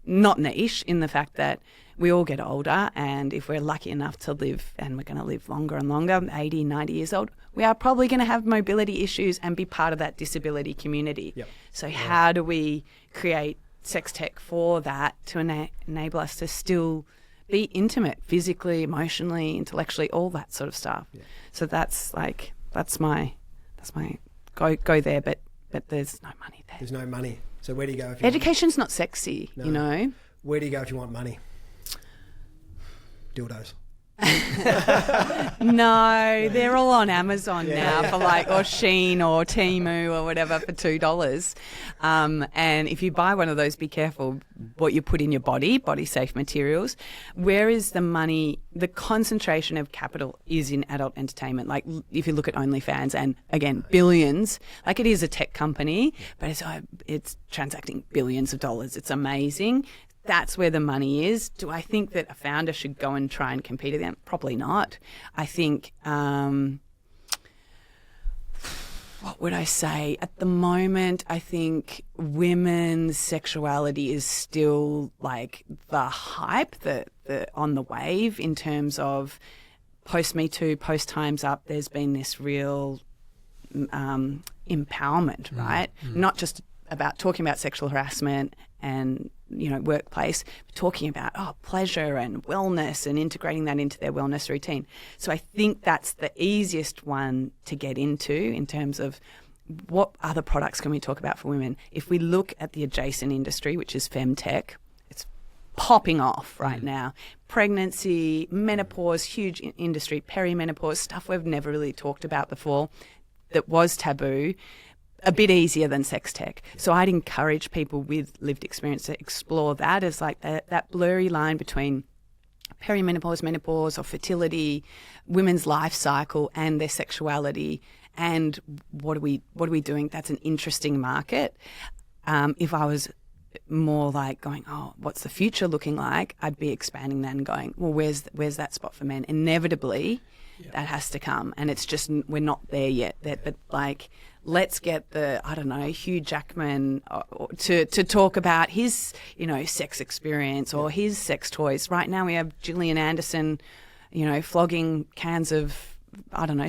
not niche in the fact that we all get older, and if we're lucky enough to live, and we're going to live longer and longer, 80, 90 years old, we are probably going to have mobility issues and be part of that disability community. So how do we create sex tech for that to enable us to still be intimate physically, emotionally, intellectually, all that sort of stuff? So that's my go there, but there's no money there. There's no money. So where do you go if you Education's not sexy, you know? Where do you go if you want money? Dildos. No, they're all on Amazon now for like, or Shein or Temu or whatever for $2. And if you buy one of those, be careful what you put in your body safe materials. Where is the money? The concentration of capital is in adult entertainment. Like if you look at OnlyFans, and again, billions, like it is a tech company, but it's transacting billions of dollars. It's amazing. that's where the money is. Do I think that a founder should go and try and compete against them? Probably not. I think, what would I say? At the moment, I think women's sexuality is still like the hype, the on the wave in terms of post Me Too, post Time's Up. There's been this real empowerment, right? Not just about talking about sexual harassment and, workplace, but talking about pleasure and wellness and integrating that into their wellness routine. So I think that's the easiest one to get into in terms of what other products can we talk about for women. If we look at the adjacent industry, which is femtech, it's popping off right now. Pregnancy, menopause, huge industry, perimenopause, stuff we've never really talked about before that was taboo, a bit easier than sex tech. So I'd encourage people with lived experience to explore that as like that blurry line between perimenopause, menopause or fertility, women's life cycle and their sexuality, and what are we doing? That's an interesting market. If I was more like going, what's the future looking like? I'd be expanding that and going, well, where's that spot for men? Inevitably, that has to come, and it's just we're not there yet. But like, let's get the Hugh Jackman to talk about his sex experience or his sex toys. Right now we have Gillian Anderson, flogging cans of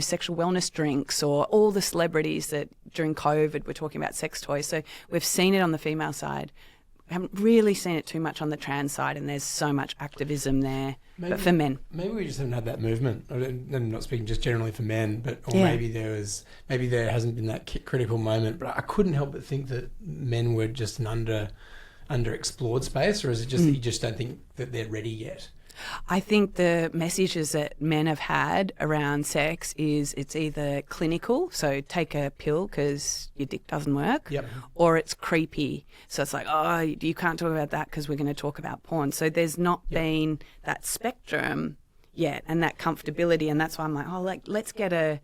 sexual wellness drinks, or all the celebrities that during COVID were talking about sex toys. So we've seen it on the female side. We haven't really seen it too much on the trans side, and there's so much activism there. But for men, maybe we just haven't had that movement. I'm not speaking just generally for men, but maybe there hasn't been that critical moment. But I couldn't help but think that men were just an underexplored space, or is it just that you just don't think that they're ready yet? I think the messages that men have had around sex is it's either clinical, so take a pill because your dick doesn't work, or it's creepy. So it's like, you can't talk about that because we're going to talk about porn. So there's not been that spectrum yet and that comfortability, and that's why I'm like, let's get a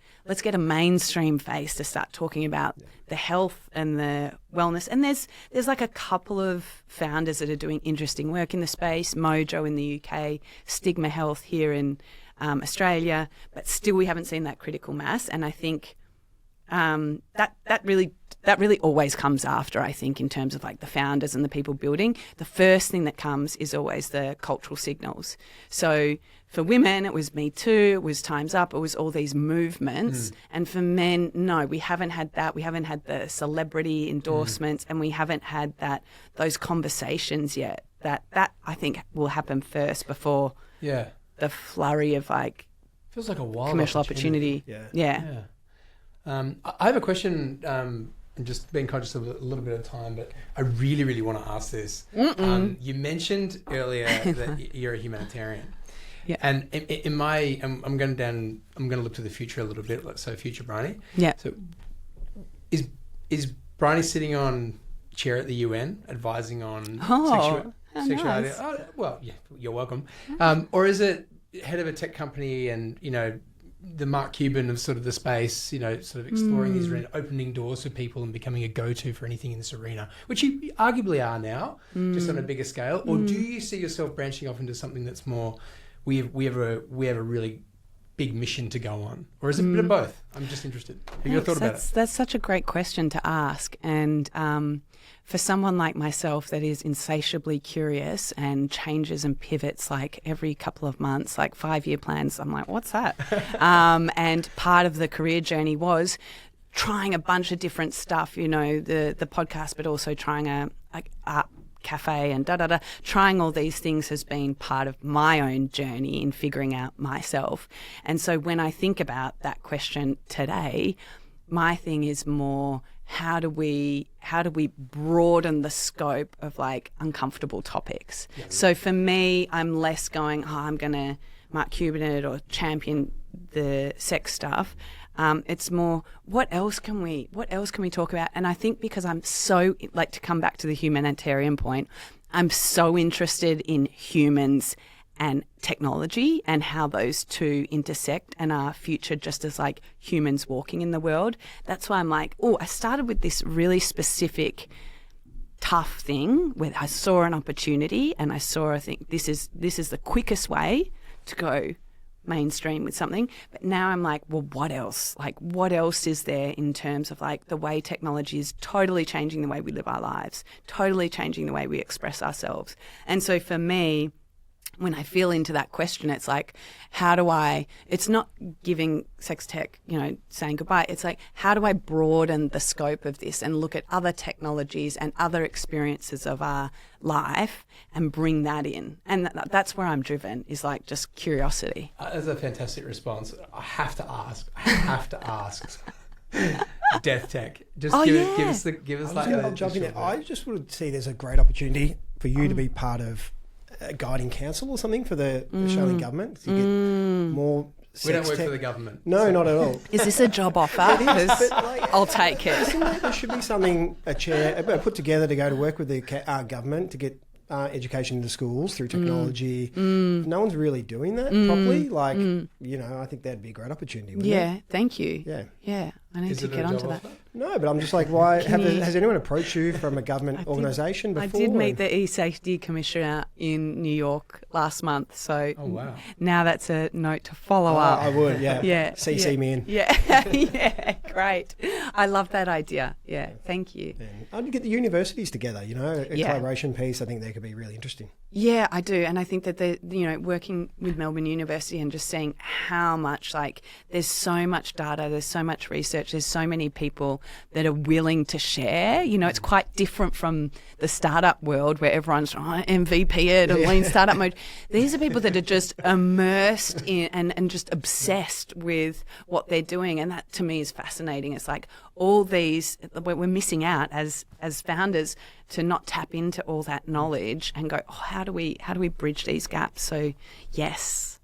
mainstream face to start talking about the health and the wellness. And there's like a couple of founders that are doing interesting work in the space. Mojo in the UK, Stigma Health here in Australia, but still we haven't seen that critical mass. And I think that really always comes after, I think, in terms of like the founders and the people building. The first thing that comes is always the cultural signals. So for women, it was Me Too, it was Time's Up, it was all these movements. And for men, no, we haven't had that. We haven't had the celebrity endorsements, and we haven't had those conversations yet. That I think will happen first before the flurry of like feels like a wild commercial opportunity. Yeah. I have a question. I'm just being conscious of a little bit of time, but I really, really want to ask this. You mentioned earlier that you're a humanitarian. Yeah. And I'm going to look to the future a little bit. So future Bryony. Yeah. So is Bryony sitting on chair at the UN advising on sexuality? Nice. Oh, well, yeah, you're welcome. Or is it head of a tech company and, the Mark Cuban of sort of the space, sort of exploring these arenas, opening doors for people and becoming a go-to for anything in this arena, which you arguably are now, just on a bigger scale? Or do you see yourself branching off into something that's more, we have a really big mission to go on? Or is it a bit of both? I'm just interested. Have you ever thought about it? That's such a great question to ask. And for someone like myself that is insatiably curious and changes and pivots like every couple of months, like 5-year plans, I'm like, what's that? And part of the career journey was trying a bunch of different stuff, the podcast, but also trying a art cafe and trying all these things has been part of my own journey in figuring out myself. And so when I think about that question today, my thing is more, how do we broaden the scope of like uncomfortable topics? Yeah. So for me, I'm less going, I'm going to Mark Cuban it or champion the sex stuff. It's more, what else can we talk about? And I think because I'm so, like, to come back to the humanitarian point, I'm so interested in humans and technology and how those two intersect and are future just as like humans walking in the world. That's why I'm like, I started with this really specific tough thing where I saw an opportunity and I think this is the quickest way to go mainstream with something. But now I'm like, well, what else? Like, what else is there in terms of like the way technology is totally changing the way we live our lives, totally changing the way we express ourselves. And so for me, when I feel into that question, it's like, it's not giving Sextech, saying goodbye. It's like, how do I broaden the scope of this and look at other technologies and other experiences of our life and bring that in? And that's where I'm driven, is like just curiosity. That's a fantastic response. I have to ask. Death tech. Just give us like. I'll jump in there. I just would see there's a great opportunity for you to be part of a guiding council or something for the Australian government to get more. We don't work for the government. No, not at all. Is this a job offer? I'll take it. There should be something, a chair put together to go to work with the government to get education in the schools through technology. No one's really doing that properly. I think that'd be a great opportunity, wouldn't it? Thank you. Yeah, I need to get onto that. No, but I'm just like, why? Has anyone approached you from a government organisation before? I did meet the e-safety commissioner in New York last month, so now that's a note to follow up. I would, yeah. CC me in. Yeah, great. I love that idea. Yeah, thank you. I'd get the universities together, a collaboration piece. I think that could be really interesting. Yeah, I do. And I think that, working with Melbourne University and just seeing how much, there's so much data, there's so much research, there's so many people that are willing to share. It's quite different from the startup world where everyone's MVP it and lean startup mode. These are people that are just immersed in and just obsessed with what they're doing. And that to me is fascinating. It's like all these, we're missing out as founders to not tap into all that knowledge and go, how do we bridge these gaps? So yes.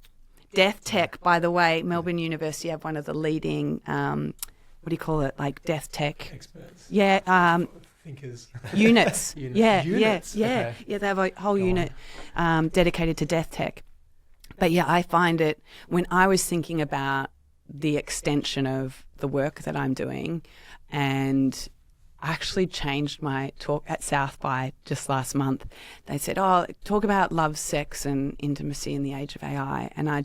Death tech, by the way, Melbourne University have one of the leading, what do you call it? Like death tech experts. Yeah. Thinkers. Units. Units. Yeah. They have a whole unit dedicated to death tech. But yeah, I find it, when I was thinking about the extension of the work that I'm doing, and I actually changed my talk at South by just last month. They said, talk about love, sex and intimacy in the age of AI. And I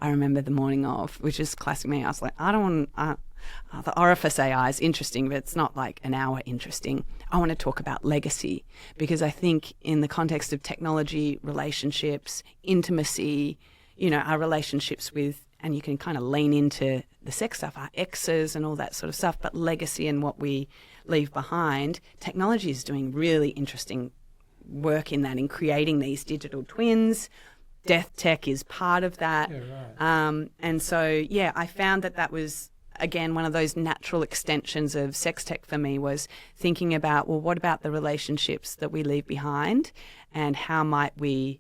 remember the morning of, which is classic me, I was like, I don't want, the orifice AI is interesting, but it's not like an hour interesting. I want to talk about legacy, because I think in the context of technology, relationships, intimacy, our relationships with, and you can kind of lean into the sex stuff, our exes and all that sort of stuff, but legacy and what we leave behind, technology is doing really interesting work in that, in creating these digital twins. Death tech is part of that. Yeah, right. And so, I found that was, again, one of those natural extensions of sex tech for me, was thinking about, well, what about the relationships that we leave behind and how might we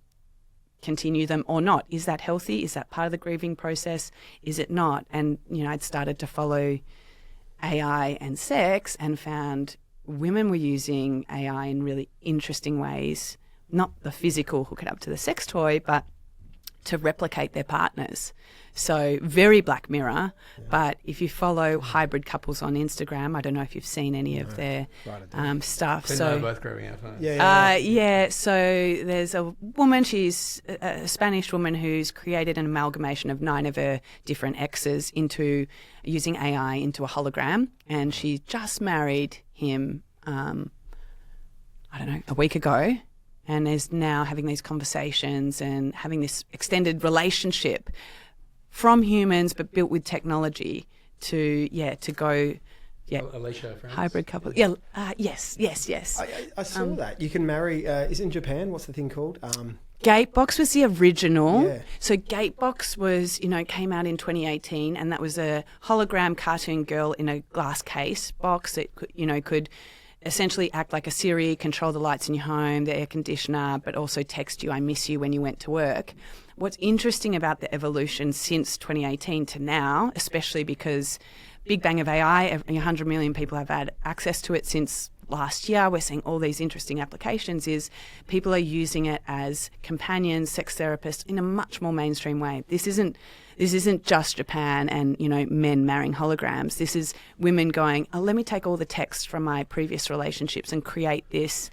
continue them or not? Is that healthy? Is that part of the grieving process? Is it not? And, I'd started to follow AI and sex and found women were using AI in really interesting ways, not the physical hook it up to the sex toy, but to replicate their partners. So very Black Mirror, but if you follow hybrid couples on Instagram, I don't know if you've seen any of their stuff. They're both growing up, aren't so there's a woman, she's a Spanish woman who's created an amalgamation of 9 of her different exes into using AI into a hologram, and she just married him, a week ago, and is now having these conversations and having this extended relationship from humans but built with technology to go Alicia, hybrid couple. Yes. I saw that. You can marry, is it in Japan? What's the thing called? Gatebox was the original. Yeah. So Gatebox was, came out in 2018, and that was a hologram cartoon girl in a glass case box that could essentially act like a Siri, control the lights in your home, the air conditioner, but also text you, I miss you, when you went to work. What's interesting about the evolution since 2018 to now, especially because Big Bang of AI, 100 million people have had access to it since last year, we're seeing all these interesting applications, is people are using it as companions, sex therapists in a much more mainstream way. This isn't just Japan and, men marrying holograms. This is women going, oh, let me take all the text from my previous relationships and create this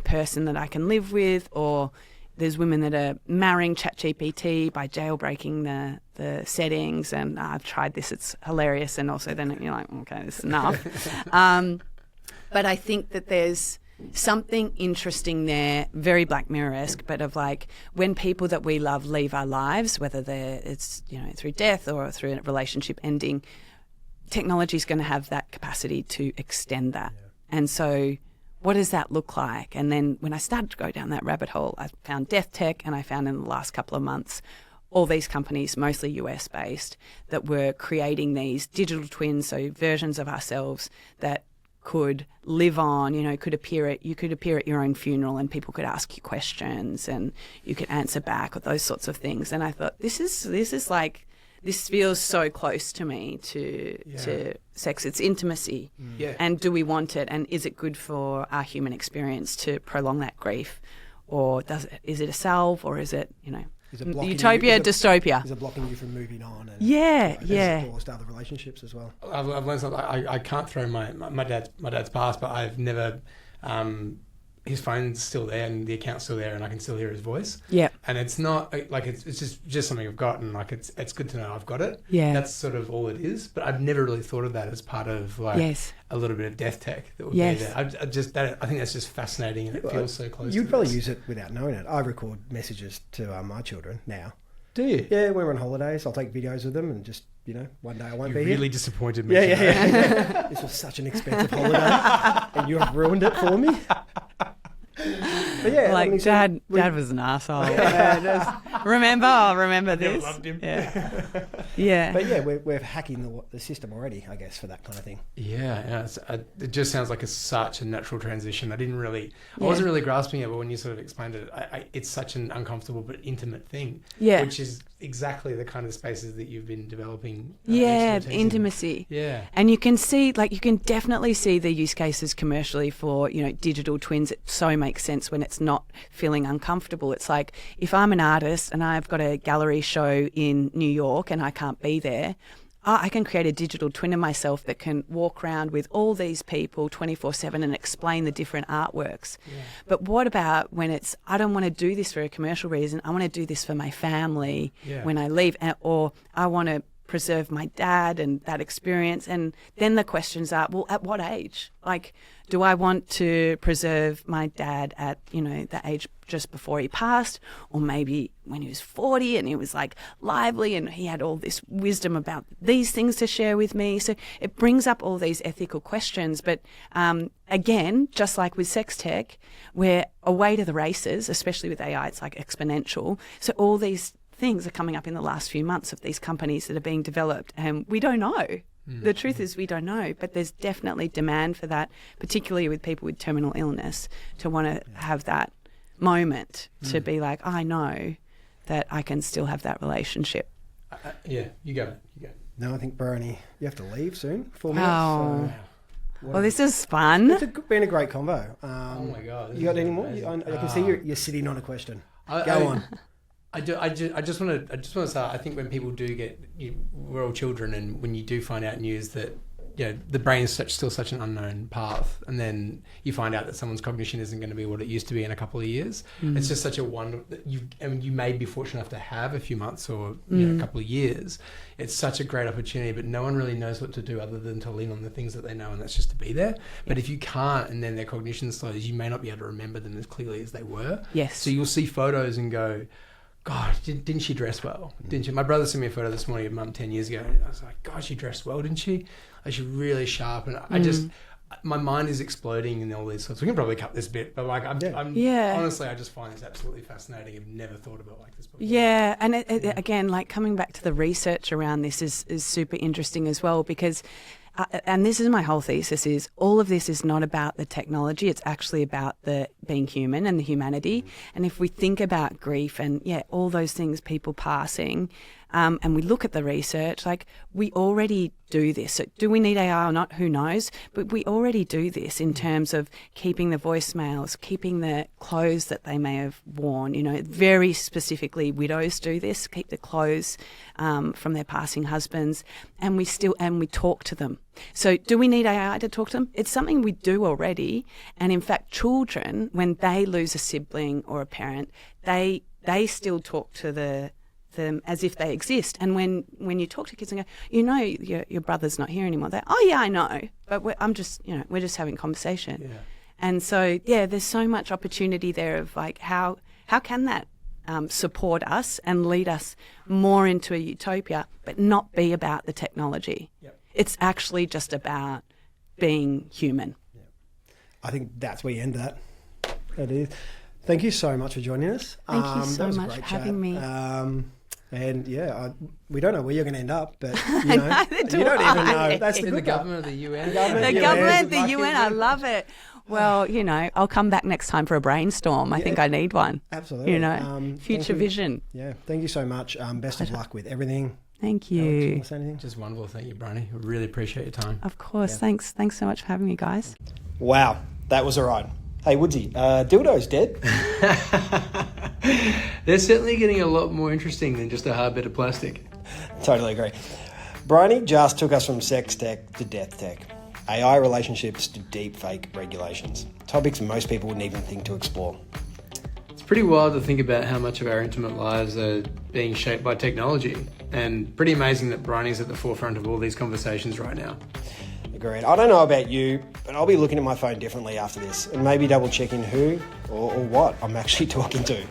person that I can live with. Or there's women that are marrying ChatGPT by jailbreaking the settings, and I've tried this, it's hilarious. And also then you're like, okay, this is enough. But I think that there's something interesting there, very Black Mirror-esque, but of like when people that we love leave our lives, whether it's through death or through a relationship ending, technology is going to have that capacity to extend that. Yeah. And so what does that look like? And then when I started to go down that rabbit hole, I found death tech, and I found in the last couple of months all these companies, mostly US-based, that were creating these digital twins, so versions of ourselves that could live on, you could appear at your own funeral, and people could ask you questions and you could answer back, or those sorts of things. And I thought, this feels so close to me to sex. It's intimacy. Yeah. And do we want it? And is it good for our human experience to prolong that grief? Or is it a salve, or is it, Is it blocking utopia, dystopia? Is it blocking you from moving on? And, yeah. Divorced other relationships as well. I've learned something. I can't throw my dad's passed, but I've never. His phone's still there and the account's still there, and I can still hear his voice. Yeah. And it's not like it's just something I've got, and like it's good to know I've got it. Yeah. That's sort of all it is. But I've never really thought of that as part of like a little bit of death tech that would be there. I think that's just fascinating, and it feels so close. You'd probably use it without knowing it. I record messages to my children now. Do you? Yeah, when we're on holidays, I'll take videos of them, and just one day I won't be here. You really disappointed me. Yeah. This was such an expensive holiday, and you have ruined it for me. But yeah, like Dad was an asshole. Remember this. Loved him. Yeah. But yeah, we're hacking the system already, I guess, for that kind of thing. Yeah. It just sounds like such a natural transition. I wasn't really grasping it, but when you sort of explained it, it's such an uncomfortable but intimate thing. Yeah. Which is exactly the kind of spaces that you've been developing. Intimacy. Yeah. And you can definitely see the use cases commercially for, digital twins. It so makes sense when it's not feeling uncomfortable. It's like, if I'm an artist and I've got a gallery show in New York and I can't be there, I can create a digital twin of myself that can walk around with all these people 24/7 and explain the different artworks. Yeah. But what about when I don't want to do this for a commercial reason, I want to do this for my family when I leave, or I want to preserve my dad and that experience. And then the questions are, well, at what age? Like, do I want to preserve my dad at, the age just before he passed, or maybe when he was 40 and he was like lively and he had all this wisdom about these things to share with me? So it brings up all these ethical questions. But again, just like with sex tech, we're away to the races, especially with AI, it's like exponential. So all these things are coming up in the last few months of these companies that are being developed, and we don't know. The truth is we don't know, but there's definitely demand for that, particularly with people with terminal illness, to want to have that moment to be like, I know that I can still have that relationship. You go. No, I think, Bryony, you have to leave soon. 4 minutes. Oh. Well, this is fun. It's been a great convo. Oh my God. You got any more? I can see you're sitting on a question. Go on. I just want to say, I think when people do we're all children, and when you do find out news that the brain is still such an unknown path, and then you find out that someone's cognition isn't going to be what it used to be in a couple of years. It's just such a wonder that you may be fortunate enough to have a few months or a couple of years. It's such a great opportunity, but no one really knows what to do other than to lean on the things that they know, and that's just to be there. But if you can't, and then their cognition slows, you may not be able to remember them as clearly as they were. Yes. So you'll see photos and go, God, didn't she dress well? Didn't she? My brother sent me a photo this morning of Mum 10 years ago, and I was like, God, she dressed well, didn't she? Like, she's really sharp, and my mind is exploding in all these sorts. We can probably cut this bit, but like, honestly, I just find this absolutely fascinating. I've never thought about it like this before. Yeah, and again, like coming back to the research around this is super interesting as well, because and this is my whole thesis, is all of this is not about the technology, it's actually about the being human and the humanity. And if we think about grief and all those things, people passing, and we look at the research, like we already do this. So do we need AI or not? Who knows? But we already do this in terms of keeping the voicemails, keeping the clothes that they may have worn. You know, very specifically, widows do this, keep the clothes from their passing husbands, and we talk to them. So do we need AI to talk to them? It's something we do already. And in fact, children, when they lose a sibling or a parent, they still talk to them as if they exist. And when you talk to kids and go, you know, your brother's not here anymore, they're, oh yeah, I know, but we're just having conversation. Yeah. And so, yeah, there's so much opportunity there of like, how can that support us and lead us more into a utopia, but not be about the technology. Yep. It's actually just about being human. Yep. I think that's where you end that. That is. Thank you so much for joining us. Thank you so much for having me. And yeah, we don't know where you're going to end up, but you know, you don't even know. That's the government of the UN. The UN. I love it. Well, you know, I'll come back next time for a brainstorm. I think I need one. Absolutely. You know, future vision. Yeah. Thank you so much. Best of luck with everything. Thank you. Alex, you want to say anything? Just wonderful. Thank you, Bryony. I really appreciate your time. Of course. Yeah. Thanks so much for having me, guys. Wow. That was a ride. Hey, Woodsy, dildo's dead. They're certainly getting a lot more interesting than just a hard bit of plastic. Totally agree. Bryony just took us from sex tech to death tech, AI relationships to deep fake regulations, topics most people wouldn't even think to explore. It's pretty wild to think about how much of our intimate lives are being shaped by technology, and pretty amazing that Bryony's at the forefront of all these conversations right now. Agreed. I don't know about you, but I'll be looking at my phone differently after this and maybe double checking who or what I'm actually talking to.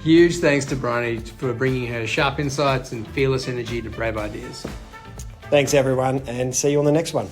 Huge thanks to Bryony for bringing her sharp insights and fearless energy to brave ideas. Thanks everyone, and see you on the next one.